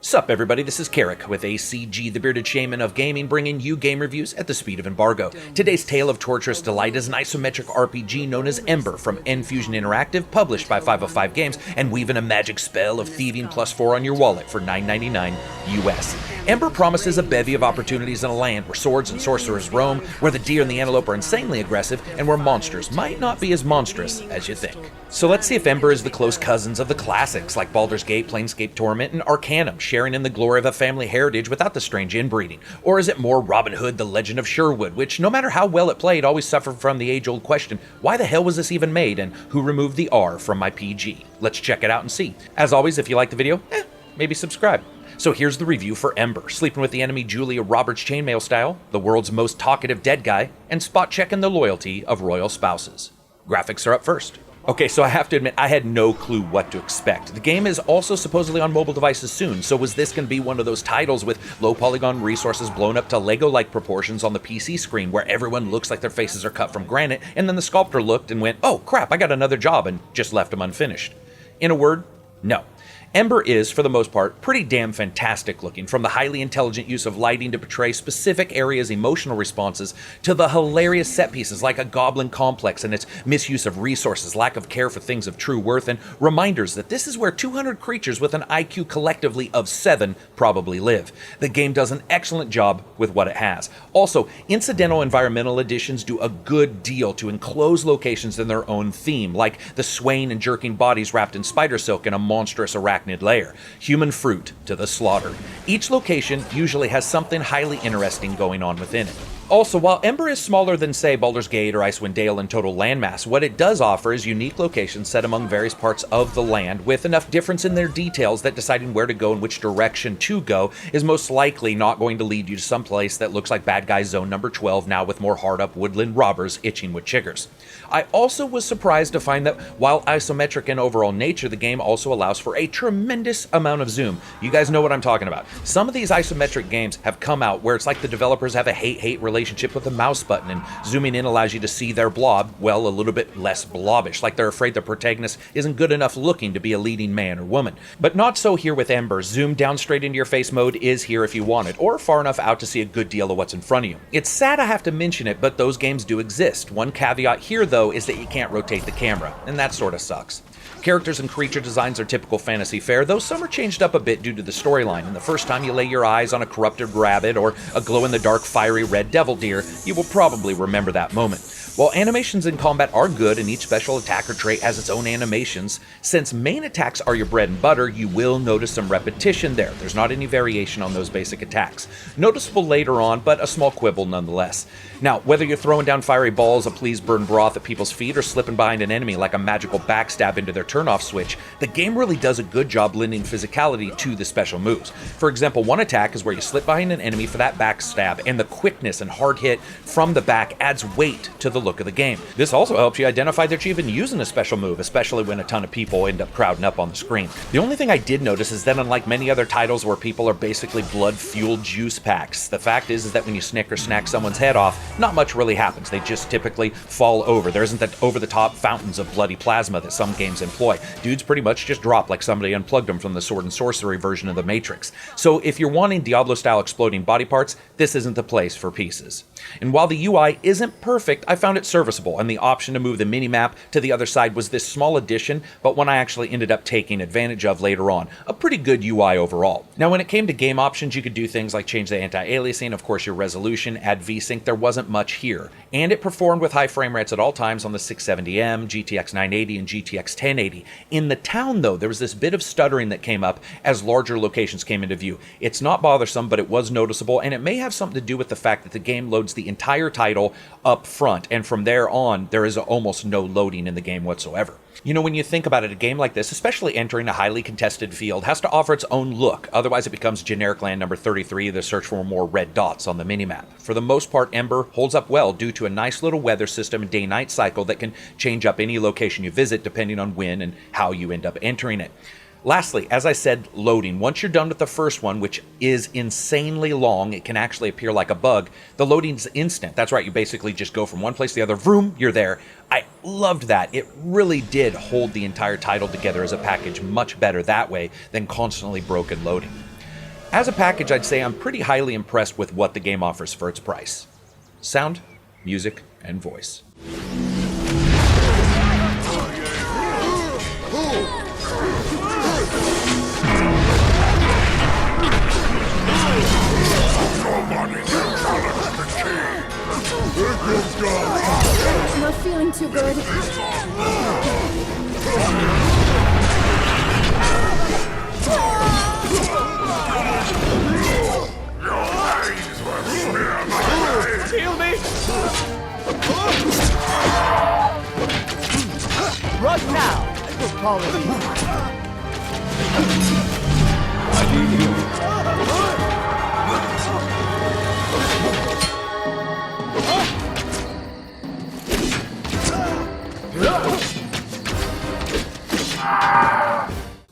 Sup everybody, this is Carrick with ACG, the Bearded Shaman of Gaming, bringing you game reviews at the speed of embargo. Today's tale of torturous delight is an isometric RPG known as Ember from Enfusion Interactive, published by 505 Games, and weaving a magic spell of thieving +4 on your wallet for $9.99 US. Ember promises a bevy of opportunities in a land where swords and sorcerers roam, where the deer and the antelope are insanely aggressive, and where monsters might not be as monstrous as you think. So let's see if Ember is the close cousins of the classics like Baldur's Gate, Planescape Torment, and Arcanum, sharing in the glory of a family heritage without the strange inbreeding. Or is it more Robin Hood, the Legend of Sherwood, which no matter how well it played always suffered from the age-old question, why the hell was this even made and who removed the R from my PG? Let's check it out and see. As always, if you like the video, maybe subscribe. So here's the review for Ember, sleeping with the enemy Julia Roberts chainmail style, the world's most talkative dead guy, and spot checking the loyalty of royal spouses. Graphics are up first. Okay, so I have to admit, I had no clue what to expect. The game is also supposedly on mobile devices soon, so was this going to be one of those titles with low polygon resources blown up to Lego-like proportions on the PC screen where everyone looks like their faces are cut from granite, and then the sculptor looked and went, oh crap, I got another job, and just left them unfinished? In a word, no. Ember is, for the most part, pretty damn fantastic looking, from the highly intelligent use of lighting to portray specific areas' emotional responses, to the hilarious set pieces like a goblin complex and its misuse of resources, lack of care for things of true worth, and reminders that this is where 200 creatures with an IQ collectively of 7 probably live. The game does an excellent job with what it has. Also, incidental environmental additions do a good deal to enclose locations in their own theme, like the swaying and jerking bodies wrapped in spider silk and a monstrous arachnid layer, human fruit to the slaughter. Each location usually has something highly interesting going on within it. Also, while Ember is smaller than, say, Baldur's Gate or Icewind Dale in total landmass, what it does offer is unique locations set among various parts of the land with enough difference in their details that deciding where to go and which direction to go is most likely not going to lead you to some place that looks like Bad Guy Zone number 12 now with more hard-up woodland robbers itching with chiggers. I also was surprised to find that while isometric in overall nature, the game also allows for a tremendous amount of zoom. You guys know what I'm talking about. Some of these isometric games have come out where it's like the developers have a hate-hate relationship with the mouse button, and zooming in allows you to see their blob, well, a little bit less blobbish, like they're afraid the protagonist isn't good enough looking to be a leading man or woman. But not so here with Ember. Zoom down straight into your face mode is here if you want it, or far enough out to see a good deal of what's in front of you. It's sad I have to mention it, but those games do exist. One caveat here, though, is that you can't rotate the camera, and that sort of sucks. Characters and creature designs are typical fantasy fare, though some are changed up a bit due to the storyline, and the first time you lay your eyes on a corrupted rabbit or a glow-in-the-dark fiery red devil deer, you will probably remember that moment. While animations in combat are good and each special attack or trait has its own animations, since main attacks are your bread and butter, you will notice some repetition there. There's not any variation on those basic attacks. Noticeable later on, but a small quibble nonetheless. Now, whether you're throwing down fiery balls of please burn broth at people's feet or slipping behind an enemy like a magical backstab into their turn-off switch, the game really does a good job lending physicality to the special moves. For example, one attack is where you slip behind an enemy for that backstab, and the quickness and hard hit from the back adds weight to the look of the game. This also helps you identify that you're even using a special move, especially when a ton of people end up crowding up on the screen. The only thing I did notice is that unlike many other titles where people are basically blood-fueled juice packs, the fact is that when you snick or snack someone's head off, not much really happens. They just typically fall over. There isn't that over-the-top fountains of bloody plasma that some games employ. Dudes pretty much just drop like somebody unplugged them from the sword and sorcery version of the Matrix. So if you're wanting Diablo-style exploding body parts, this isn't the place for pieces. And while the UI isn't perfect, I found it serviceable, and the option to move the minimap to the other side was this small addition, but one I actually ended up taking advantage of later on. A pretty good UI overall. Now, when it came to game options, you could do things like change the anti-aliasing, of course your resolution, add VSync. There wasn't much here. And it performed with high frame rates at all times on the 670M, GTX 980, and GTX 1080. In the town, though, there was this bit of stuttering that came up as larger locations came into view. It's not bothersome, but it was noticeable, and it may have something to do with the fact that the game loads the entire title up front, and from there on, there is almost no loading in the game whatsoever. You know, when you think about it, a game like this, especially entering a highly contested field, has to offer its own look. Otherwise, it becomes generic land number 33, the search for more red dots on the minimap. For the most part, Ember holds up well due to a nice little weather system and day-night cycle that can change up any location you visit depending on when and how you end up entering it. Lastly, as I said, loading. Once you're done with the first one, which is insanely long, it can actually appear like a bug, the loading's instant. That's right, you basically just go from one place to the other, vroom, you're there. I loved that. It really did hold the entire title together as a package much better that way than constantly broken loading. As a package, I'd say I'm pretty highly impressed with what the game offers for its price. Sound, music, and voice. Not feeling too good. Heal me! Run now! I will call I need you.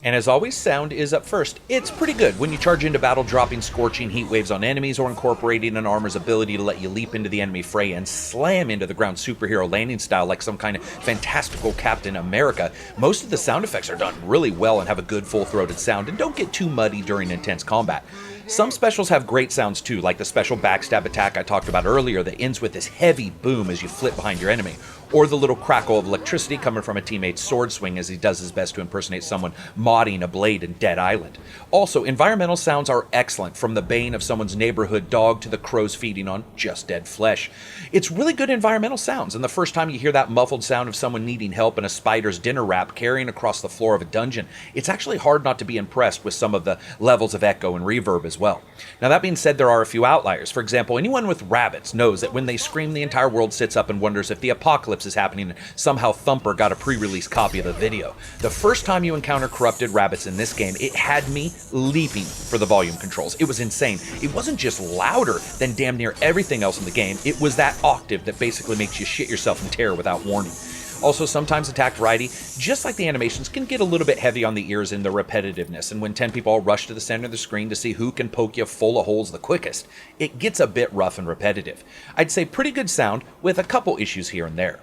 And as always, sound is up first. It's pretty good when you charge into battle, dropping scorching heat waves on enemies or incorporating an armor's ability to let you leap into the enemy fray and slam into the ground superhero landing style like some kind of fantastical Captain America. Most of the sound effects are done really well and have a good full-throated sound and don't get too muddy during intense combat. Some specials have great sounds too, like the special backstab attack I talked about earlier that ends with this heavy boom as you flip behind your enemy, or the little crackle of electricity coming from a teammate's sword swing as he does his best to impersonate someone modding a blade in Dead Island. Also, environmental sounds are excellent, from the baying of someone's neighborhood dog to the crows feeding on just dead flesh. It's really good environmental sounds, and the first time you hear that muffled sound of someone needing help in a spider's dinner wrap carrying across the floor of a dungeon, it's actually hard not to be impressed with some of the levels of echo and reverb as well. Now that being said, there are a few outliers. For example, anyone with rabbits knows that when they scream, the entire world sits up and wonders if the apocalypse is happening and somehow Thumper got a pre-release copy of the video. The first time you encounter corrupted rabbits in this game, it had me leaping for the volume controls. It was insane. It wasn't just louder than damn near everything else in the game, it was that octave that basically makes you shit yourself in terror without warning. Also, sometimes attack variety, just like the animations, can get a little bit heavy on the ears in the repetitiveness, and when 10 people all rush to the center of the screen to see who can poke you full of holes the quickest, it gets a bit rough and repetitive. I'd say pretty good sound, with a couple issues here and there.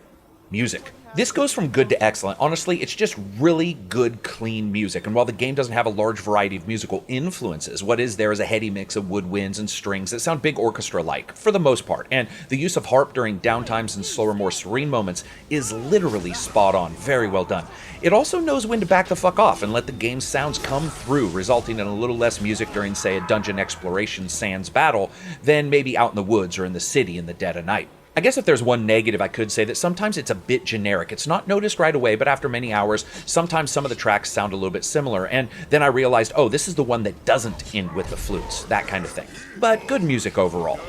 Music. This goes from good to excellent. Honestly, it's just really good, clean music, and while the game doesn't have a large variety of musical influences, what is there is a heady mix of woodwinds and strings that sound big orchestra-like, for the most part, and the use of harp during downtimes and slower, more serene moments is literally spot on. Very well done. It also knows when to back the fuck off and let the game's sounds come through, resulting in a little less music during, say, a dungeon exploration sans battle than maybe out in the woods or in the city in the dead of night. I guess if there's one negative, I could say that sometimes it's a bit generic. It's not noticed right away, but after many hours, sometimes some of the tracks sound a little bit similar, and then I realized, oh, this is the one that doesn't end with the flutes, that kind of thing. But good music overall.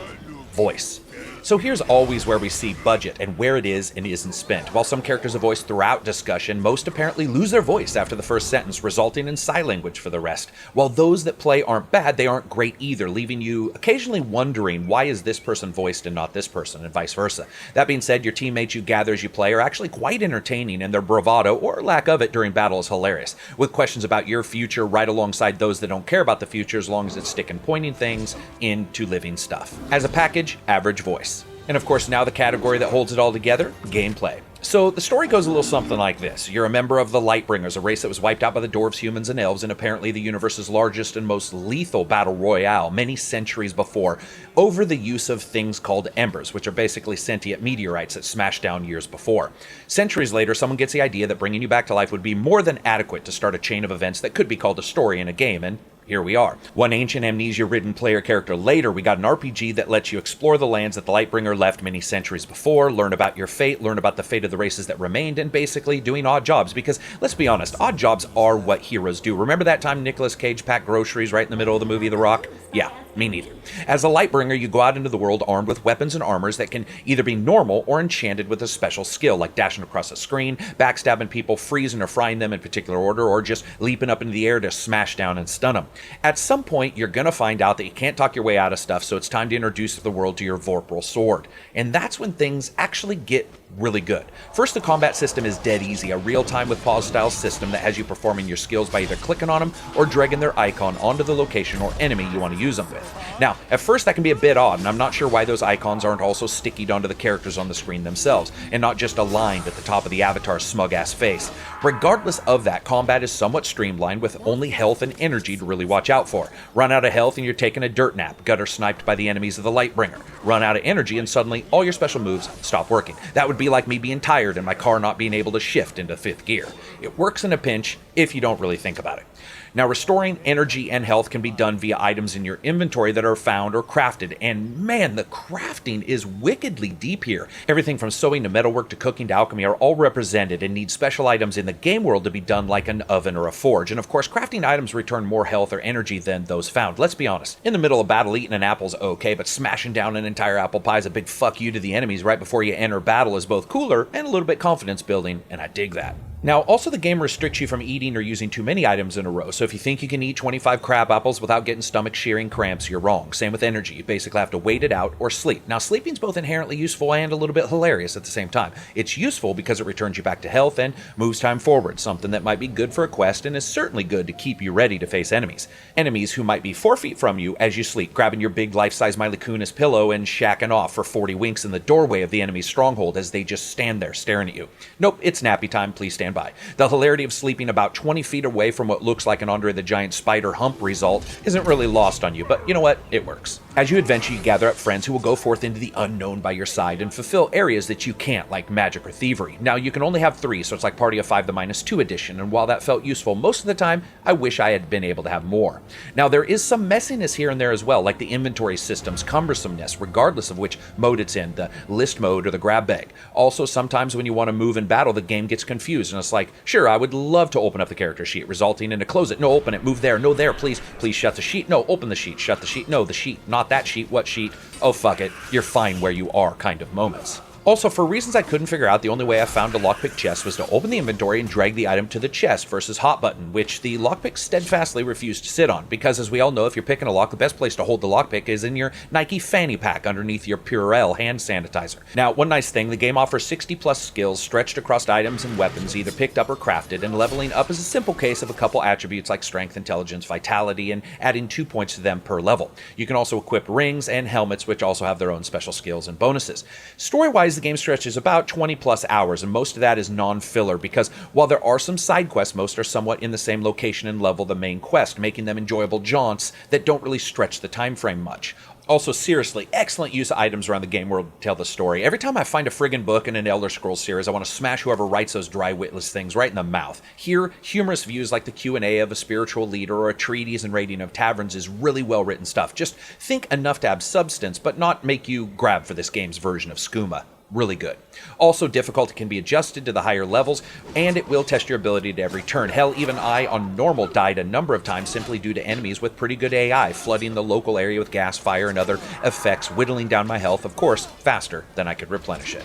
Voice. So here's always where we see budget and where it is and isn't spent. While some characters are voiced throughout discussion, most apparently lose their voice after the first sentence, resulting in sign language for the rest. While those that play aren't bad, they aren't great either, leaving you occasionally wondering, why is this person voiced and not this person, and vice versa. That being said, your teammates you gather as you play are actually quite entertaining, and their bravado, or lack of it, during battle is hilarious, with questions about your future right alongside those that don't care about the future, as long as it's sticking pointing things into living stuff. As a package, average voice. And of course, now the category that holds it all together, gameplay. So the story goes a little something like this. You're a member of the Lightbringers, a race that was wiped out by the dwarves, humans, and elves, and apparently the universe's largest and most lethal battle royale many centuries before, over the use of things called embers, which are basically sentient meteorites that smashed down years before. Centuries later, someone gets the idea that bringing you back to life would be more than adequate to start a chain of events that could be called a story in a game, and here we are. One ancient amnesia-ridden player character later, we got an RPG that lets you explore the lands that the Lightbringer left many centuries before, learn about your fate, learn about the fate of the races that remained, and basically doing odd jobs, because let's be honest, odd jobs are what heroes do. Remember that time Nicolas Cage packed groceries right in the middle of the movie The Rock? Yeah, me neither. As a Lightbringer, you go out into the world armed with weapons and armors that can either be normal or enchanted with a special skill, like dashing across a screen, backstabbing people, freezing or frying them in particular order, or just leaping up into the air to smash down and stun them. At some point, you're going to find out that you can't talk your way out of stuff, so it's time to introduce the world to your Vorpal sword. And that's when things actually get really good. First, the combat system is dead easy, a real-time with pause style system that has you performing your skills by either clicking on them or dragging their icon onto the location or enemy you want to use them with. Now, at first that can be a bit odd, and I'm not sure why those icons aren't also stickied onto the characters on the screen themselves, and not just aligned at the top of the avatar's smug-ass face. Regardless of that, combat is somewhat streamlined with only health and energy to really watch out for. Run out of health and you're taking a dirt nap, gutter sniped by the enemies of the Lightbringer. Run out of energy and suddenly all your special moves stop working. That would be like me being tired and my car not being able to shift into 5th gear. It works in a pinch if you don't really think about it. Now, restoring energy and health can be done via items in your inventory that are found or crafted, and man, the crafting is wickedly deep here. Everything from sewing to metalwork to cooking to alchemy are all represented and need special items in the game world to be done like an oven or a forge. And of course, crafting items return more health or energy than those found. Let's be honest, in the middle of battle, eating an apple's okay, but smashing down an entire apple pie is a big fuck you to the enemies right before you enter battle is both cooler and a little bit confidence building, and I dig that. Now, also the game restricts you from eating or using too many items in a row, so if you think you can eat 25 crab apples without getting stomach-shearing cramps, you're wrong. Same with energy, you basically have to wait it out or sleep. Now, sleeping's both inherently useful and a little bit hilarious at the same time. It's useful because it returns you back to health and moves time forward, something that might be good for a quest and is certainly good to keep you ready to face enemies. Enemies who might be 4 feet from you as you sleep, grabbing your big life-size Mila Kunis pillow and shacking off for 40 winks in the doorway of the enemy's stronghold as they just stand there staring at you. Nope, it's nappy time, please stand by. The hilarity of sleeping about 20 feet away from what looks like an Andre the Giant spider hump result isn't really lost on you, but you know what? It works. As you adventure, you gather up friends who will go forth into the unknown by your side and fulfill areas that you can't, like magic or thievery. Now, you can only have 3, so it's like Party of 5 the -2 edition, and while that felt useful most of the time, I wish I had been able to have more. Now, there is some messiness here and there as well, like the inventory system's cumbersomeness, regardless of which mode it's in, the list mode or the grab bag. Also, sometimes when you want to move in battle, the game gets confused, and it's like, sure, I would love to open up the character sheet, resulting in a close it, no, open it, move there, no, there, please shut the sheet, no, open the sheet, shut the sheet, no, the sheet, not that sheet, what sheet, oh fuck it, you're fine where you are kind of moments. Also, for reasons I couldn't figure out, the only way I found a lockpick chest was to open the inventory and drag the item to the chest versus hot button, which the lockpick steadfastly refused to sit on, because as we all know, if you're picking a lock, the best place to hold the lockpick is in your Nike fanny pack underneath your Purell hand sanitizer. Now, one nice thing, the game offers 60 plus skills stretched across items and weapons, either picked up or crafted, and leveling up is a simple case of a couple attributes like strength, intelligence, vitality, and adding 2 points to them per level. You can also equip rings and helmets, which also have their own special skills and bonuses. Story-wise, the game stretches about 20 plus hours, and most of that is non-filler because while there are some side quests, most are somewhat in the same location and level the main quest, making them enjoyable jaunts that don't really stretch the time frame much. Also, seriously, excellent use of items around the game world to tell the story. Every time I find a friggin' book in an Elder Scrolls series, I want to smash whoever writes those dry, witless things right in the mouth. Here, humorous views like the Q&A of a spiritual leader or a treatise and rating of taverns is really well-written stuff. Just think enough to have substance, but not make you grab for this game's version of skooma. Really good. Also, difficulty can be adjusted to the higher levels, and it will test your ability at every turn. Hell, even I, on normal, died a number of times simply due to enemies with pretty good AI, flooding the local area with gas, fire, and other effects, whittling down my health, of course, faster than I could replenish it.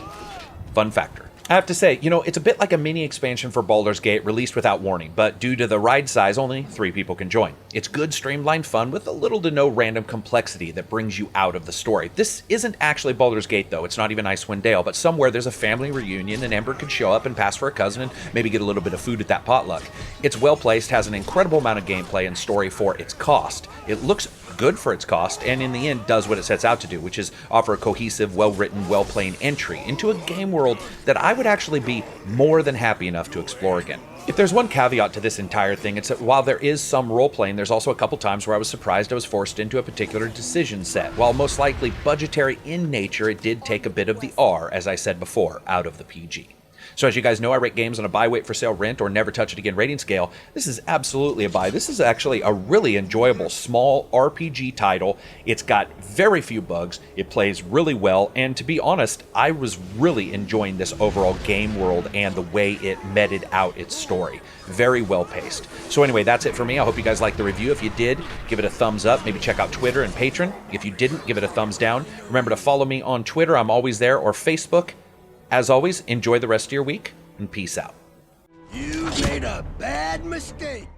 Fun factor. I have to say, you know, it's a bit like a mini expansion for Baldur's Gate released without warning, but due to the ride size, only 3 people can join. It's good, streamlined fun with a little to no random complexity that brings you out of the story. This isn't actually Baldur's Gate, though. It's not even Icewind Dale, but somewhere there's a family reunion and Ember could show up and pass for a cousin and maybe get a little bit of food at that potluck. It's well-placed, has an incredible amount of gameplay and story for its cost. It looks good for its cost, and in the end does what it sets out to do, which is offer a cohesive, well-written, well-played entry into a game world that I would actually be more than happy enough to explore again. If there's one caveat to this entire thing, it's that while there is some role-playing, there's also a couple times where I was surprised I was forced into a particular decision set. While most likely budgetary in nature, it did take a bit of the R, as I said before, out of the PG. So as you guys know, I rate games on a buy, wait for sale, rent, or never touch it again rating scale. This is absolutely a buy. This is actually a really enjoyable small RPG title. It's got very few bugs. It plays really well. And to be honest, I was really enjoying this overall game world and the way it meted out its story. Very well paced. So anyway, that's it for me. I hope you guys liked the review. If you did, give it a thumbs up. Maybe check out Twitter and Patreon. If you didn't, give it a thumbs down. Remember to follow me on Twitter. I'm always there, or Facebook. As always, enjoy the rest of your week, and peace out. You made a bad mistake.